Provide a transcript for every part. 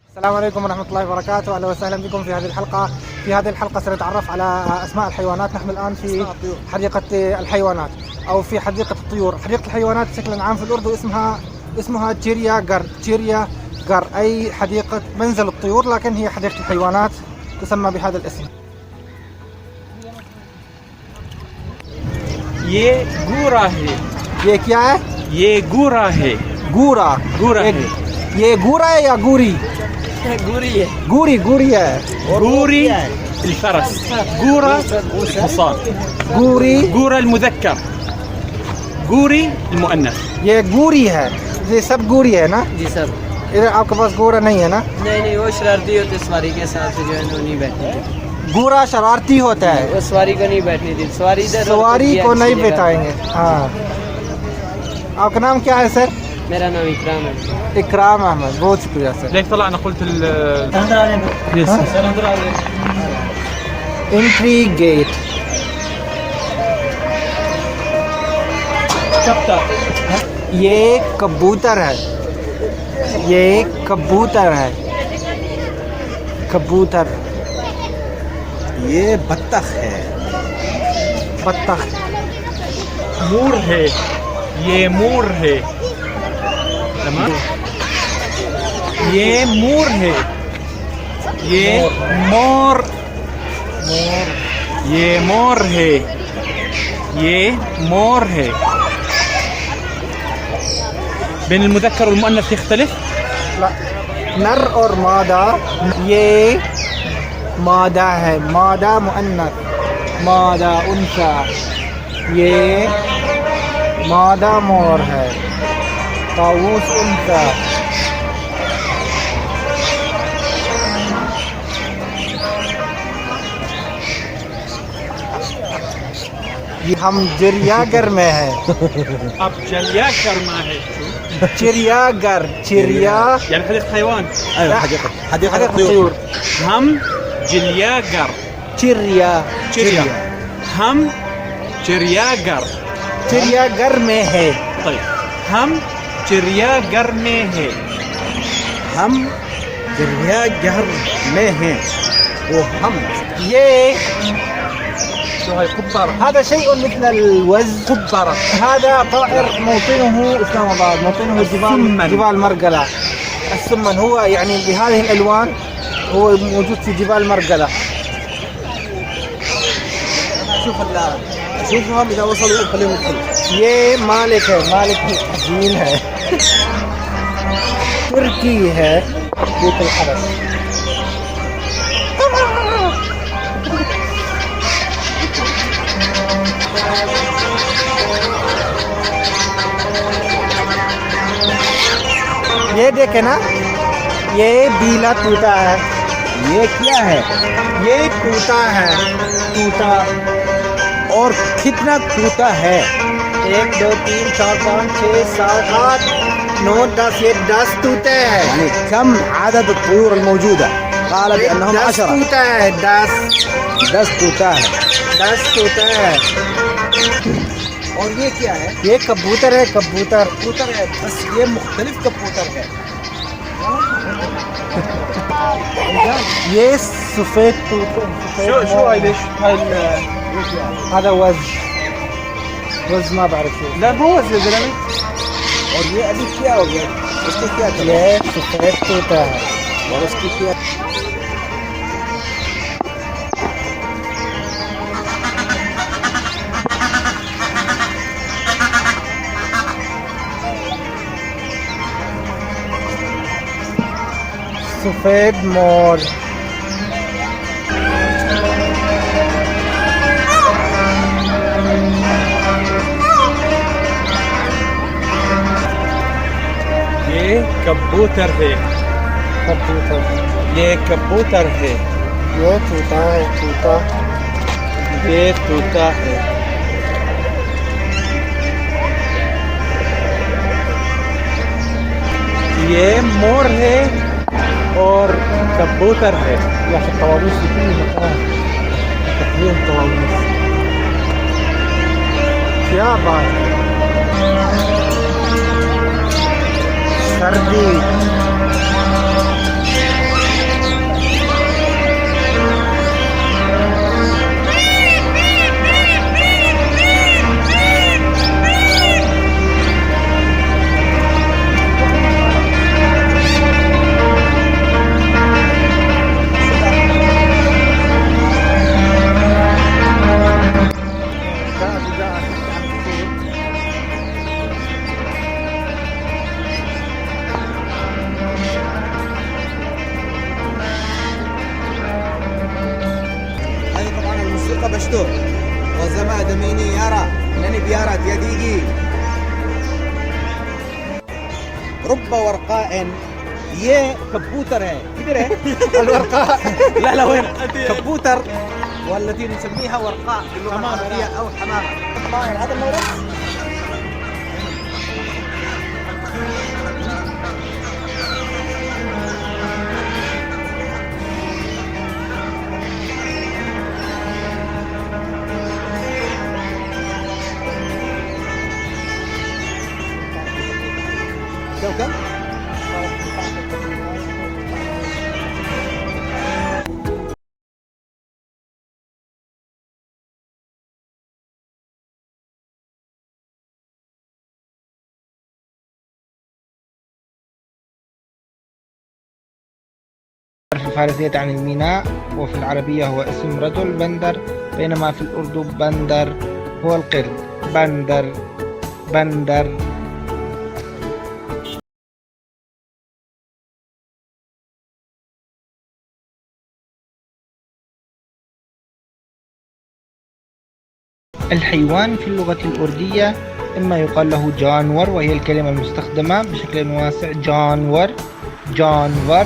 السلام عليكم ورحمة الله وبركاته، أهلا وسهلا بكم في هذه الحلقة. في هذه الحلقة سنتعرف على أسماء الحيوانات. نحن الآن في حديقة الحيوانات أو في حديقة الطيور. حديقة الحيوانات بشكل عام في الأردن اسمها تشيريا غر أي حديقة منزل الطيور، لكن هي حديقة الحيوانات تسمى بهذا الاسم. ये गूरा है। ये क्या है? ये गूरा है। गूरा है। ये गूरा है या गूरी? गूरी है। गूरी है। गूरी الفرس، गूरा الحصان، गूरा المذكر، गूरी المؤنث। ये गूरी है, ये सब गूरी है ना? जी सर। इधर आपके पास गूरा नहीं है ना? नहीं, वो शरारती होते सवारी के साथ जो है वो नहीं बैठने देते। गूरा शरारती होता है, वो सवारी को नहीं बैठने देते। सवारी को नहीं बैठाएंगे। हाँ, आपका नाम क्या है सर? मेरा नाम इकराम है। इकराम अहमद, बहुत शुक्रिया सर। ليش طلعنا قلت एंट्री गेट। ये कबूतर है, ये कबूतर है, कबूतर। ये बत्तख है, बत्तख। मोर है, ये मोर है। तमाम, ये मोर है, ये मोर, ये मोर है, ये मोर है। بين المذكر والمؤنث يختلف؟ لا، नर और मादा। ये मादा है, मादा मुअन्नस, मादा उनसा। ये मादा मोर है, ताऊस उनसा। ये हम चिड़ियाघर में है। अब चिड़ियाघर में है। चिड़ियाघर يعني حديقة حيوان. ايوه حديقة الطيور. हम चिड़ियाघर. चिड़िया हम चिड़ियाघर. चिड़ियाघर में है। طيب हम चिड़ियाघर में है. हम चिड़ियाघर में हैं। वो हम ये شو هاي قبارة؟ هذا شيء مثل الوز. قبارة. هذا طائر موطنه اسلام آباد، موطنه جبال مرقلة. السمن هو يعني بهذه الالوان، هو موجود في جبال مرقلة. شوفهم اذا وصلوا خليهم يدخلوا. ये मालिक है, मालिक झील है, तुर्की है, बीत الحرس। ये देखे ना, ये बीला तूता है। ये क्या है? ये तूता है, तूता। और कितना तूता है? 1 2 3 4 5 6 7 8 9 10। ये 10 तूते हैं। يعني كم عدد الطيور الموجودة؟ قال بأنهم 10 10. तूता है, 10 तूता है। 10 तूता है। और ये क्या है? ये कबूतर है, कबूतर। कबूतर है, बस ये मुख्तलिफ कबूतर है। ये सफेद तूता। شو هاي ليش؟ هاي هذا وز ما بعرف شو. لا مو وز يا زلمة. और ये अभी क्या हो गया? इसको क्या करें? ये सफेद तूता है। और उसकी क्या? सफेद मोर। ये कबूतर है, कबूतर। ये कबूतर है, ये तूता है, तूता। ये तोता है। ये मोर है और कबूतर है. يا أخي الطوابيس في كل مكان، تقديم طوابيس. क्या बात है। सर्दी دوستو وزما دميني يارا لاني بيارات يا ديجي رب ورقاء ये كمبيوتر है किधर है الورقاء لا لا وين كمبيوتر والتي نسميها ورقاء باللغه العربيه او حمامه طائر هذا المورد كم في الفارسية عن الميناء، وفي العربية هو اسم رجل بندر، بينما في الأردو بندر هو القرد. بندر بندر. الحيوان في اللغة الأردية إما يقال له جانور، وهي الكلمة المستخدمة بشكل واسع، جانور جانور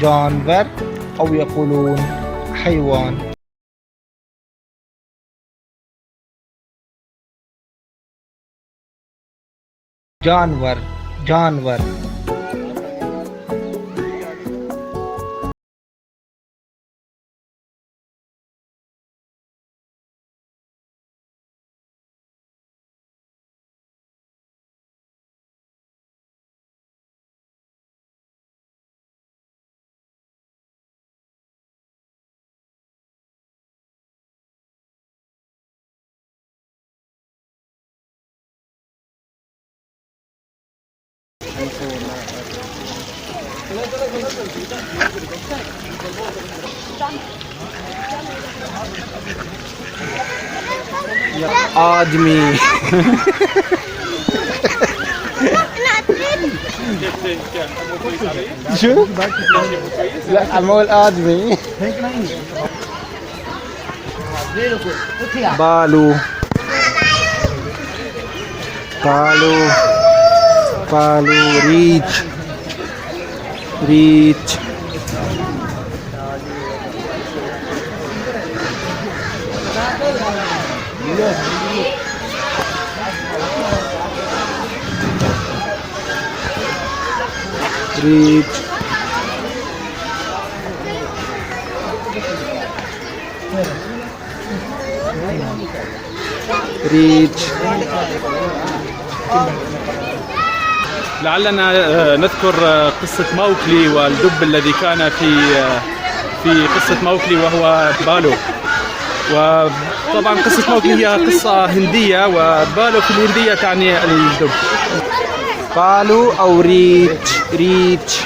جانور، أو يقولون حيوان. جانور جانور. آدمي شو؟ لا مو الآدمي. بالو بالو بالو ريتش ريتش ريتش ريتش. لعلنا نذكر قصة موكلي والدب الذي كان في قصة موكلي وهو بالو. وطبعا قصة موكلي هي قصة هندية، وبالو في الهندية تعني الدب. بالو أو ريتش ريتش.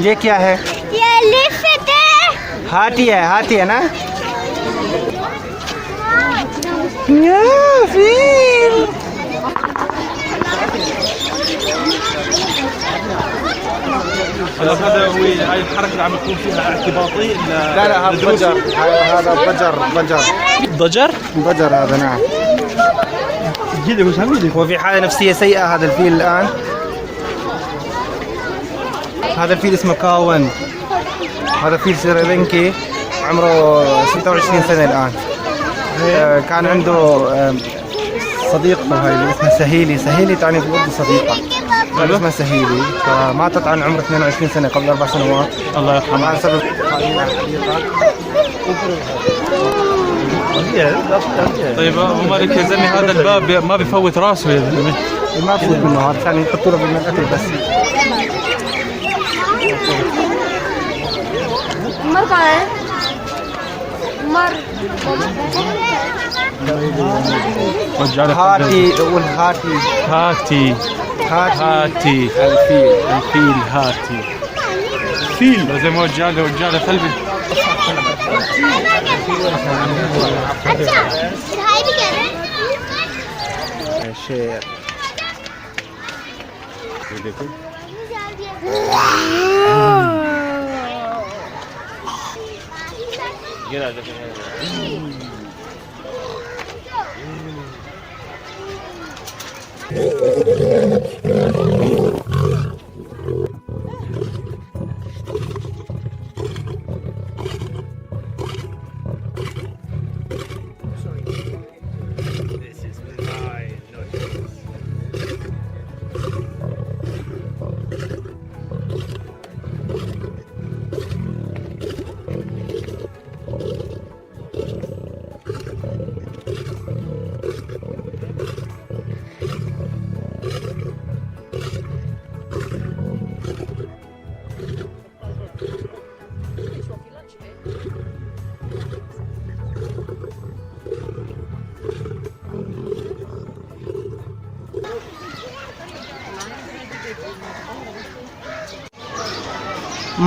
ये क्या है? ये एलिफेंट है। हाथी है ना? هذا هو هاي الحركة اللي عم يكون فيها اعتباطي. لا هذا بجر، هذا بجر بجر هذا. نعم. هو في حالة نفسية سيئة هذا الفيل الآن. هذا الفيل اسمه كاون. هذا فيل سريلانكي عمره 26 سنة الآن. كان عنده صديقته هاي اللي اسمها سهيلي تعني في الأردن صديقة. كان اسمها سهيلي، فماتت عن عمر 22 سنة قبل 4 سنوات. الله يرحمه. عن سبب طيب ومالك يا زلمة، هذا الباب ما بفوت راسه يا زلمة. ما بفوت منه هذا، ثاني يحطوا له بالأكل بس. उमर कहाँ है? هاتي والهاتي. هاتي هاتي الفيل هاتي فيل زي ما وجاله قلبي. अच्छा भाई भी कह रहे हैं शेर. ये देखो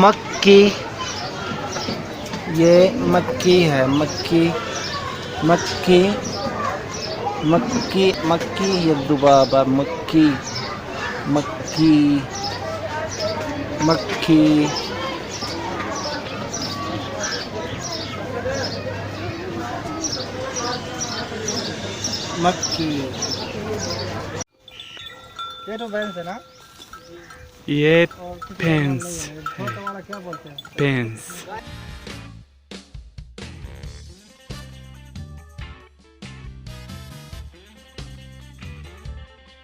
मक्की. ये मक्की है. मक्की मक्की मक्की मक्की. ये दुबाबा. मक्की मक्की मक्खी. मक्की. ये तो भैंस है ना. ये पेंस छोटा वाला क्या बोलते हैं? पेंस.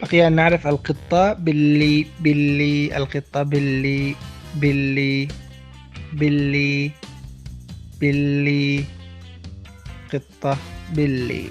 بقي أن نعرف القطة. بلي القطة. بلي قطة. بلي.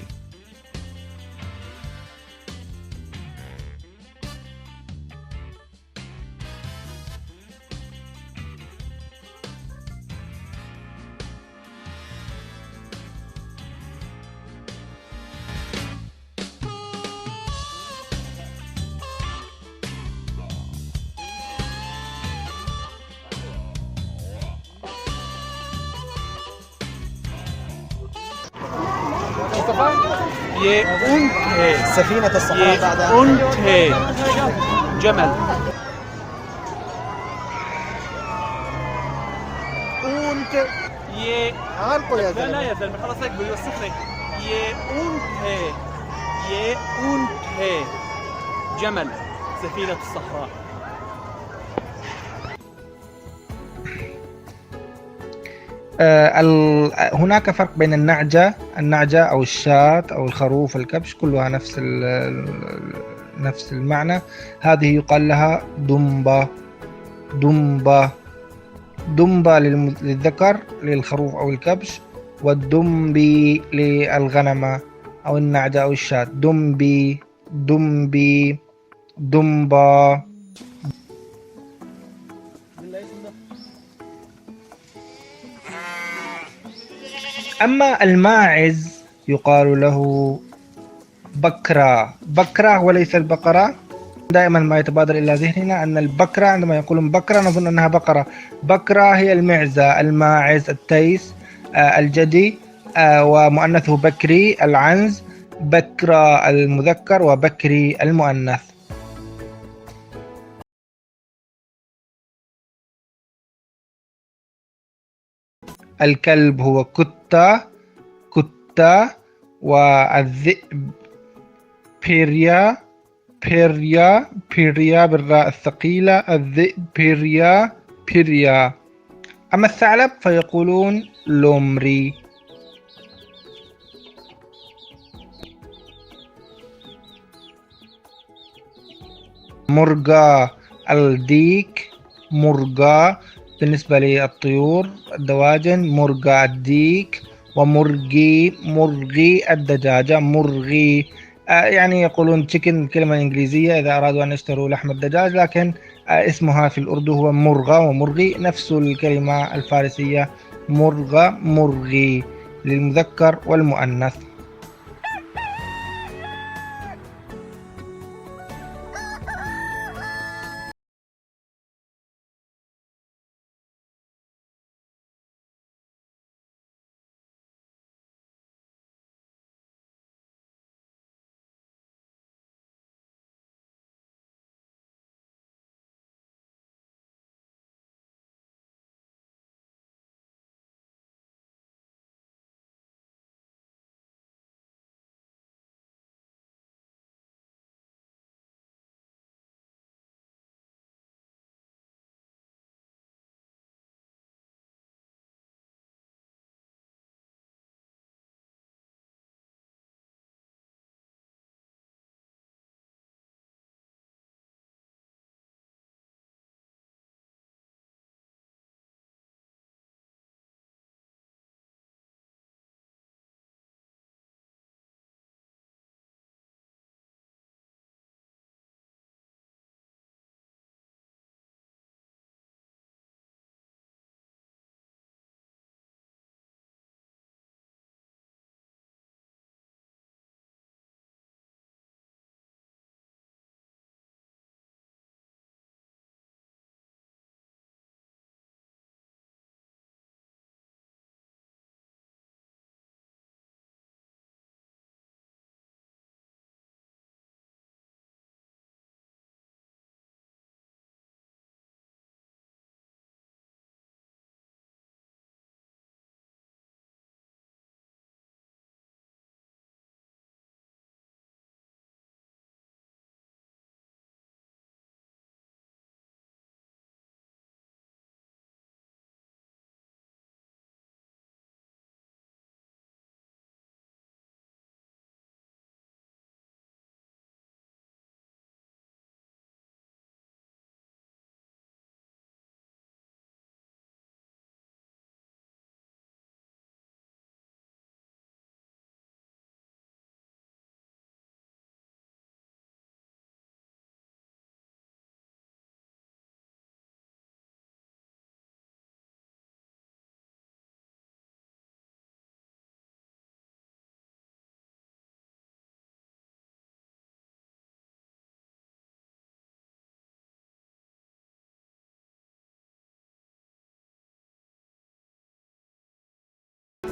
ये ऊंट है. سفينة ये الصحراء بعدها ऊंट है. جمل. أونت. ये عارفه يا لا لا زلمة. يا زلمه خلاص هيك بيوصف لك. ये ऊंट है. ये ऊंट है. جمل. سفينة الصحراء. هناك فرق بين النعجة أو الشاة أو الخروف الكبش، كلها نفس المعنى. هذه يقال لها دمبة للذكر للخروف أو الكبش، والدمبي للغنمة أو النعجة أو الشاة. دمبي دمبة. أما الماعز يقال له بكرة وليس البقرة. دائما ما يتبادر إلى ذهننا أن البكرة، عندما يقولون بكرة نظن أنها بقرة. بكرة هي المعزة، الماعز التيس الجدي، ومؤنثه بكري العنز. بكرة المذكر وبكري المؤنث. الكلب هو كتة، والذئب بيريا بالراء الثقيلة. الذئب بيريا. أما الثعلب فيقولون لومري. مرغى الديك، مرغى بالنسبة للطيور الدواجن، مرغى الديك. مرغي الدجاجة، مرغي يعني يقولون تشيكن كلمة إنجليزية إذا أرادوا أن يشتروا لحم الدجاج، لكن اسمها في الأردو هو مرغى ومرغي، نفس الكلمة الفارسية مرغى مرغي. للمذكر والمؤنث.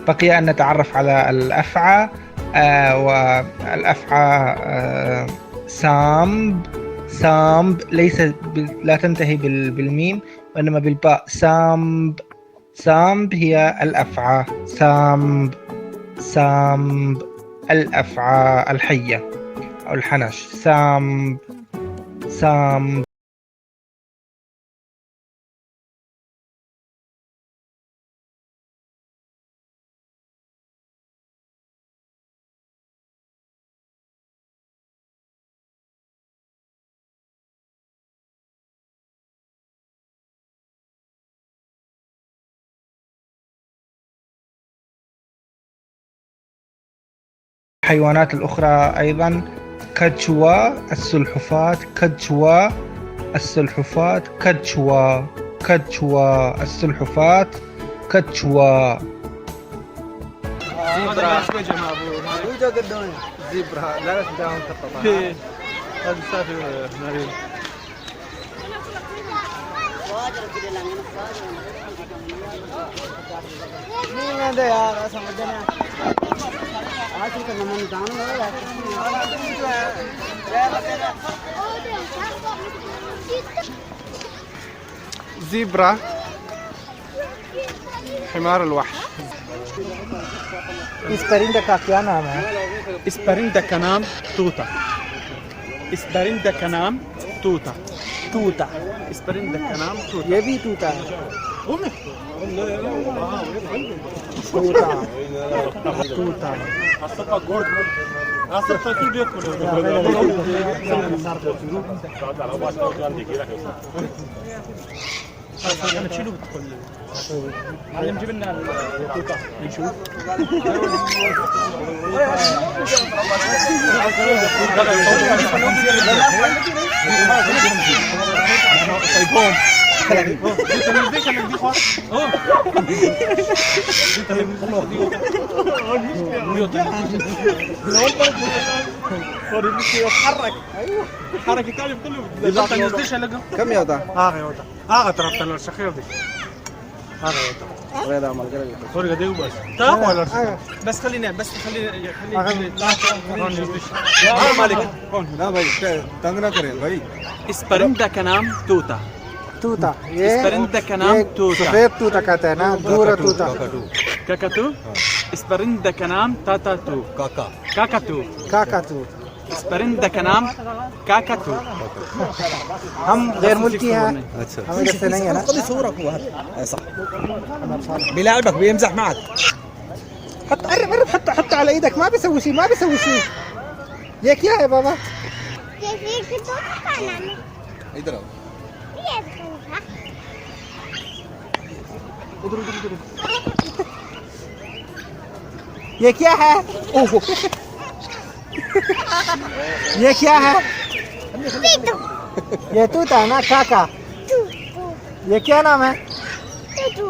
بقي أن نتعرف على الأفعى، والأفعى سامب. سامب لا تنتهي بالميم وإنما بالباء. سامب. سامب هي الأفعى. سامب. سامب الأفعى الحية أو الحنش. سامب. سامب. الحيوانات الأخرى أيضا كاتشوا السلحفاة. كاتشوا السلحفاة. كاتشوا. كاتشوا السلحفاة. كاتشوا. زيبرا لا تداوم قطة. هذا سافر نارين. नहीं मैं तो यार समझते नहीं आज ही करना मन जान लगा زيبرا حمار الوحش. इस परिंदे का क्या नाम है? इस परिंदे का नाम तोता. इस परिंदे का नाम तोता. तूता. इस परिंदे का नाम तोता. ये भी तूता है. तोता. तूता. نشيله بدخل معلم جيب لنا التوتا نشوف طيبون كم يوتا؟ ترى الشخير دي غير عمل قريب طريقة دي بس تاخذ ولا بس خلينا مالك لا भाई तंग ना करें भाई اسبرندا का नाम तोता तूता ये اسبرندا का नाम तोता सफेद तूता कहते हैं ना भूरा तूता काकातू اسبرندا का नाम तातातू काका काकातू काकातू اسبرندا का नाम काकातू हम गैर मुल्की हैं अच्छा हम इधर से नहीं है ना خذ صورك هو هذا صح بيلعبك بيمزح معك حط قرب حط على ايدك ما بيسوي شيء ये क्या है बाबा जैसे तो खाना में इधर आओ ये दूंगा ये क्या है ओह ये क्या है पीटू ये तूता है ना काका तू ये क्या नाम है तू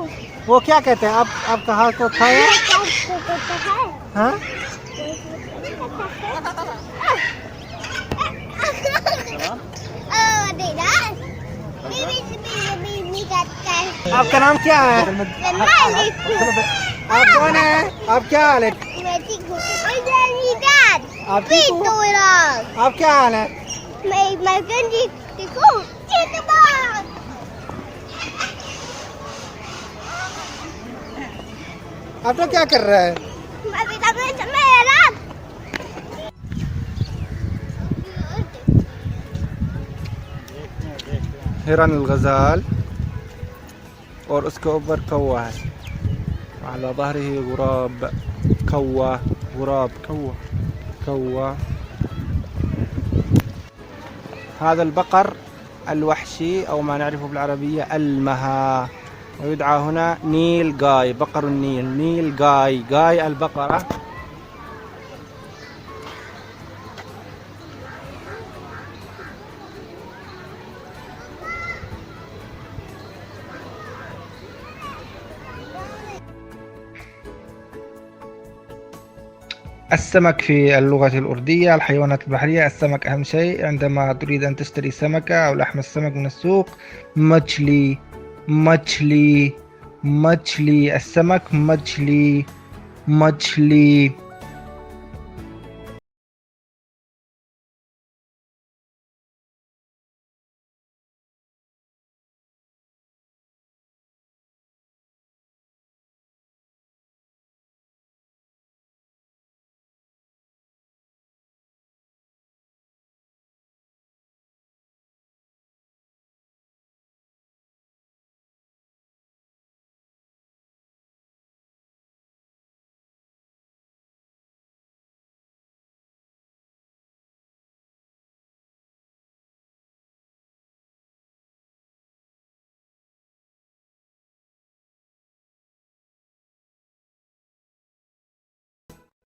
वो क्या कहते हैं आप कहाँ को खाया तो है हाँ आपका नाम क्या है आप कौन है आप क्या हाल है आप ठीक हो आप क्या हाल है आप लोग क्या कर रहे हैं हिरन الغزال और उसके ऊपर कौवा है على ظهره غراب كوة غراب كوة هذا البقر الوحشي أو ما نعرفه بالعربية المها ويدعى هنا نيل جاي بقر النيل نيل جاي البقرة السمك في اللغة الأردية الحيوانات البحرية. السمك أهم شيء عندما تريد أن تشتري سمكة أو لحم السمك من السوق. مچلي السمك مچلي